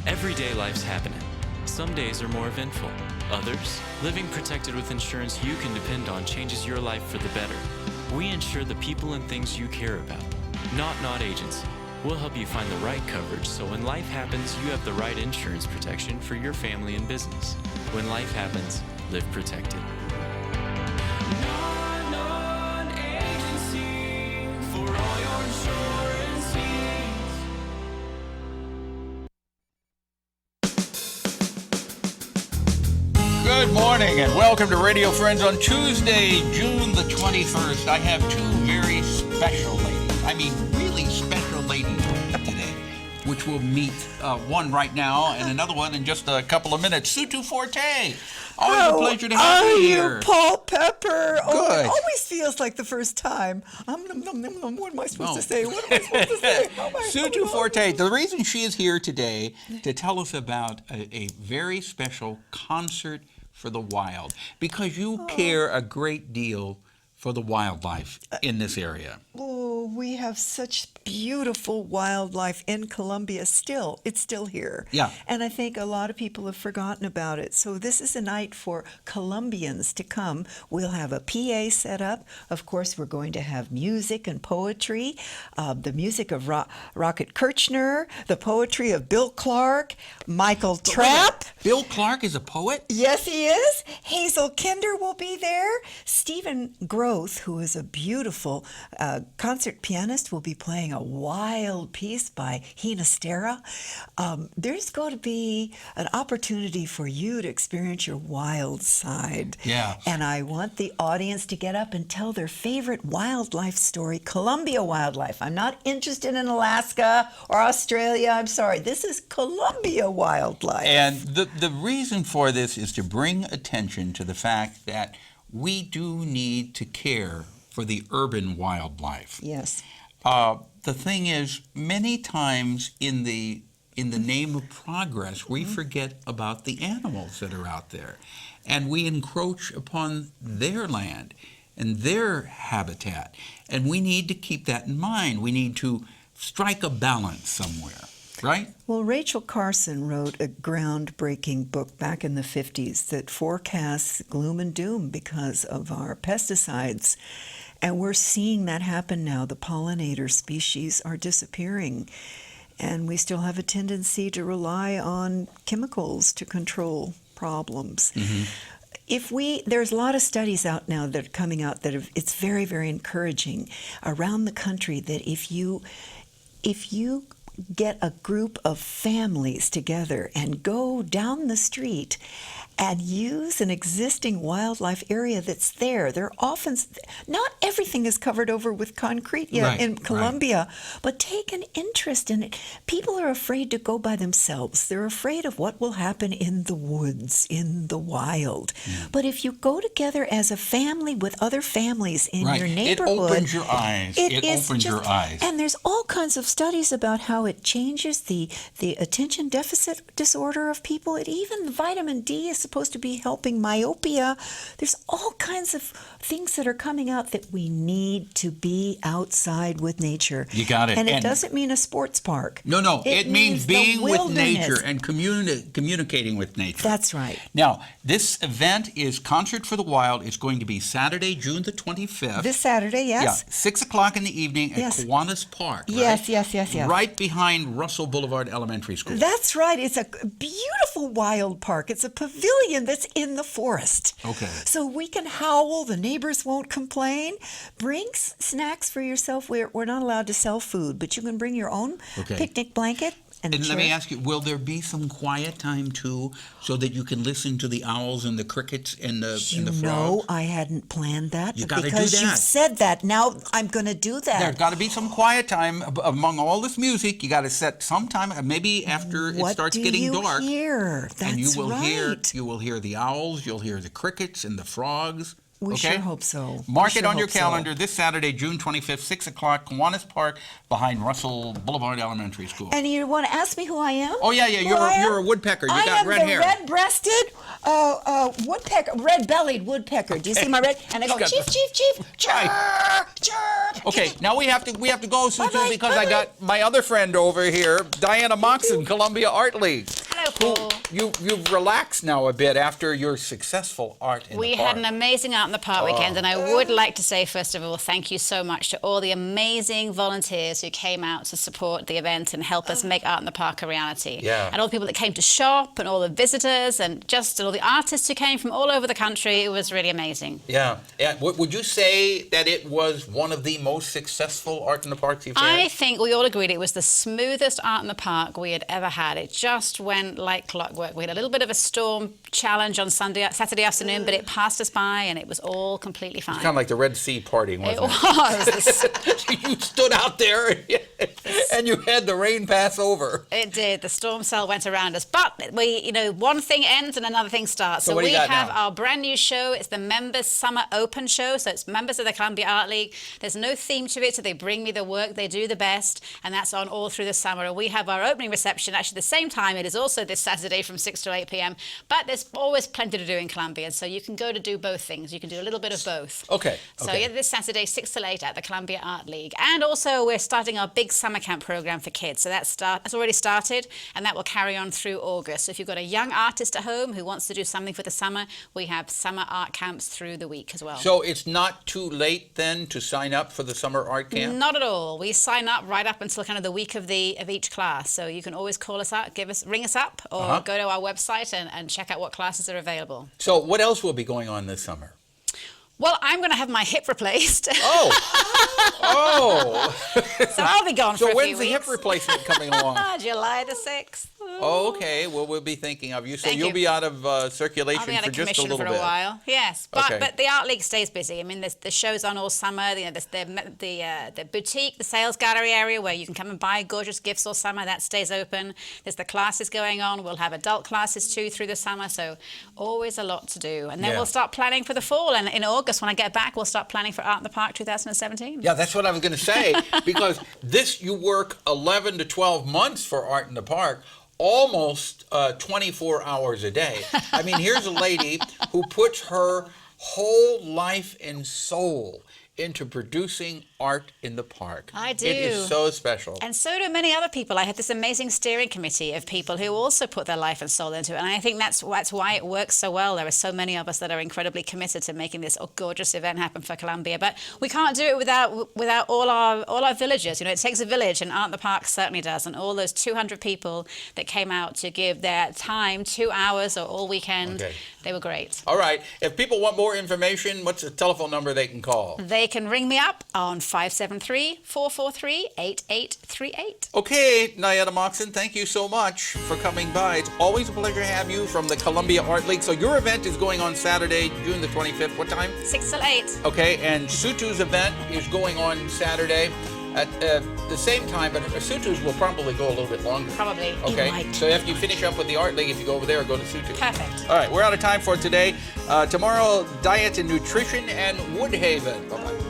Every day life's happening. Some days are more eventful. Others, living protected with insurance you can depend on changes your life for the better. We insure the people and things you care about. Not Agency. We'll help you find the right coverage so when life happens, you have the right insurance protection for your family and business. When life happens, live protected. Agency for all your insurance needs. Good morning and welcome to Radio Friends on Tuesday, June the 21st. I have two very special ladies. I mean, really special ladies today, which we'll meet one right now and another one in just a couple of minutes. Sutu Forte. Always a pleasure to have you here. Paul Pepper? Oh, Good. it always feels like the first time. What am I supposed to say? What am I supposed to say? Sutu Forte. The reason she is here today to tell us about a very special concert for the wild, because you care a great deal for the wildlife in this area. Oh, we have such beautiful wildlife in Colombia still. It's still here. Yeah. And I think a lot of people have forgotten about it. So this is a night for Colombians to come. We'll have a PA set up. Of course, we're going to have music and poetry. The music of Rocket Kirchner, the poetry of Bill Clark, Michael Trapp. Bill Clark is a poet? Yes, he is. Hazel Kinder will be there. Stephen Groth, who is a beautiful concert pianist, will be playing a wild piece by Hinastera. There's going to be an opportunity for you to experience your wild side. Yeah. And I want the audience to get up and tell their favorite wildlife story, Colombia wildlife. I'm not interested in Alaska or Australia. I'm sorry. This is Colombia wildlife. And the reason for this is to bring attention to the fact that we do need to care for the urban wildlife. Yes. The thing is, many times in the name of progress, we forget about the animals that are out there, and we encroach upon their land and their habitat, and we need to keep that in mind. We need to strike a balance somewhere, right? Well, Rachel Carson wrote a groundbreaking book back in the 50s that forecasts gloom and doom because of our pesticides. And we're seeing that happen now. The pollinator species are disappearing. And we still have a tendency to rely on chemicals to control problems. Mm-hmm. There's a lot of studies out now that are coming out that it's very, very encouraging around the country that if you get a group of families together and go down the street and use an existing wildlife area that's there. They're often, not everything is covered over with concrete yet in Colombia, but take an interest in it. People are afraid to go by themselves. They're afraid of what will happen in the woods, in the wild. Yeah. But if you go together as a family with other families in your neighborhood, it opens your eyes. It opens your eyes. And there's all kinds of studies about how it changes the attention deficit disorder of people. Even vitamin D is supposed to be helping myopia. There's all kinds of things that are coming out that we need to be outside with nature. You got it. And it doesn't mean a sports park. No. It means being with nature and communicating with nature. That's right. Now, this event is Concert for the Wild. It's going to be Saturday, June the 25th. This Saturday, yes. Yeah, 6 o'clock in the evening at Kiwanis Park. Right? Yes. Right behind Russell Boulevard Elementary School. That's right. It's a beautiful wild park. It's a pavilion that's in the forest. Okay. So we can howl. The neighbors won't complain. Bring snacks for yourself. We're not allowed to sell food, but you can bring your own picnic blanket. And let me ask you, will there be some quiet time too, so that you can listen to the owls and the crickets and the frogs? No, I hadn't planned that. You got to do that. Because you said that. Now I'm going to do that. There's got to be some quiet time among all this music. You got to set some time, maybe after it starts getting dark. What do you hear? That's and you will right. You will hear the owls. You'll hear the crickets and the frogs. We sure hope so. Mark it on your calendar this Saturday, June 25th, 6 o'clock, Kiwanis Park, behind Russell Boulevard Elementary School. And you want to ask me who I am? Oh, yeah. You're a woodpecker. You got red hair. I am the red-breasted woodpecker, red-bellied woodpecker. Do you see my red? And I go, chief, chief, chief, chirp, chirp. Okay, now we have to go, Sutu, because I got my other friend over here, Diana Moxon, Columbia Art League. Paul. You've relaxed now a bit after your successful art in the park. We had an amazing Art in the Park weekend, and I would like to say, first of all, thank you so much to all the amazing volunteers who came out to support the event and help us make Art in the Park a reality. Yeah. And all the people that came to shop, and all the visitors, and just all the artists who came from all over the country. It was really amazing. Yeah. Would you say that it was one of the most successful Art in the Parks you've had? I think we all agreed it was the smoothest Art in the Park we had ever had. It just went like clockwork. We had a little bit of a storm challenge on Saturday afternoon, but it passed us by and it was all completely fine. It's kind of like the Red Sea parting, wasn't it? It was. You stood out there and you had the rain pass over. It did. The storm cell went around us. But one thing ends and another thing starts. So what do we you got have now? our brand new show. It's the Members Summer Open Show. So it's members of the Columbia Art League. There's no theme to it, so they bring me the work they do the best, and that's on all through the summer. And we have our opening reception actually the same time. It is also this Saturday from 6 to 8 p.m. But there's always plenty to do in Columbia, so you can go to do both things. You can do a little bit of both. Okay. So yeah, this Saturday, 6 to 8 at the Columbia Art League. And also we're starting our big summer camp program for kids. So that's already started, and that will carry on through August. So if you've got a young artist at home who wants to do something for the summer, we have summer art camps through the week as well. So it's not too late then to sign up for the summer art camp? Not at all. We sign up right up until kind of the week of each class. So you can always call us up, ring us up, or go to our website and check out what classes are available. So what else will be going on this summer? Well, I'm going to have my hip replaced. Oh. So I'll be gone for a So few when's the weeks. hip replacement coming along? July the 6th. Oh, okay. Well, we'll be thinking of you. So Thank you'll you. be out of circulation I'll be out for of just a commission little for bit. a while. Yes, but Okay. but the Art League stays busy. I mean, the show's on all summer. The boutique, the sales gallery area where you can come and buy gorgeous gifts all summer, that stays open. There's the classes going on. We'll have adult classes too through the summer. So always a lot to do. And then Yeah. we'll start planning for the fall. And in August, when I get back, we'll start planning for Art in the Park 2017. Yeah, that's what I was going to say, because you work 11 to 12 months for Art in the Park, almost 24 hours a day. I mean, here's a lady who puts her whole life and soul into producing art in the park. I do. It is so special. And so do many other people. I have this amazing steering committee of people who also put their life and soul into it. And I think that's why it works so well. There are so many of us that are incredibly committed to making this gorgeous event happen for Columbia. But we can't do it without all our villagers. It takes a village, and Art in the Park certainly does. And all those 200 people that came out to give their time, 2 hours or all weekend, they were great. All right. If people want more information, what's the telephone number they can call? They can ring me up on 573-443-8838. Okay, Nayetta Moxon, thank you so much for coming by. It's always a pleasure to have you from the Columbia Art League. So your event is going on Saturday, June the 25th. What time? 6 till 8. Okay, and Sutu's event is going on Saturday at the same time, but Sutu's will probably go a little bit longer. Probably. Okay, It might. so after you finish up with the Art League, if you go over there, go to Sutu. Perfect. All right, we're out of time for today. Tomorrow, diet and nutrition and Woodhaven. Bye-bye.